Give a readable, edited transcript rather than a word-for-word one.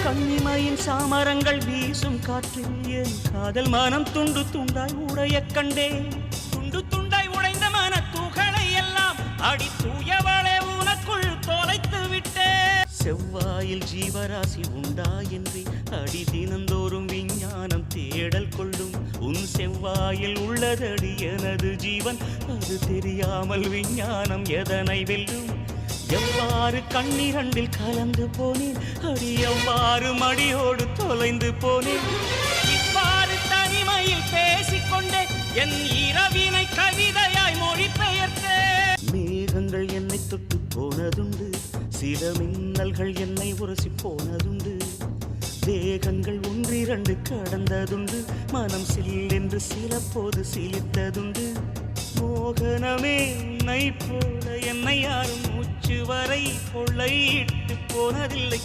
கண்ணிமையின் சாமரங்கள் வீசும் காற்றில் என் காதல் மனம் துண்டு துண்டாய் உடைய கண்டேன். துண்டு துண்டாய் உடைந்த மன தூகளை எல்லாம் அடி தூயவளே உனக்குள் தொலைத்து விட்டேன். செவ்வாயில் ஜீவராசி உண்டா என்று அடி தினந்தோறும் விஞ்ஞானம் தேடல் கொள்ளும். உன் செவ்வாயில் உள்ளதடி எனது ஜீவன், அது தெரியாமல் விஞ்ஞானம் எதனை வெல்லும். எவ்வாறு கண்ணிரண்டில் கலந்து போனேன் அடி, எவ்வாறு மடியோடு தொலைந்து போனேன். இவ்வாறு தனிமையில் பேசிக்கொண்டே என் இரவினை கவிதையாய் மொழிபெயர்த்தேன். மேகங்கள் என்னை தொட்டு போனதுண்டு, சில மின்னல்கள் என்னை உரசி போனதுண்டு. வேகங்கள் ஒன்றிரண்டு கடந்ததுண்டு, மனம் சில்லென்று சில போது சிலித்ததுண்டு. மோகனமே உன்னை போல என்னை யாரும் மூச்சு வரை கொள்ளையிட்டு போனதில்லை.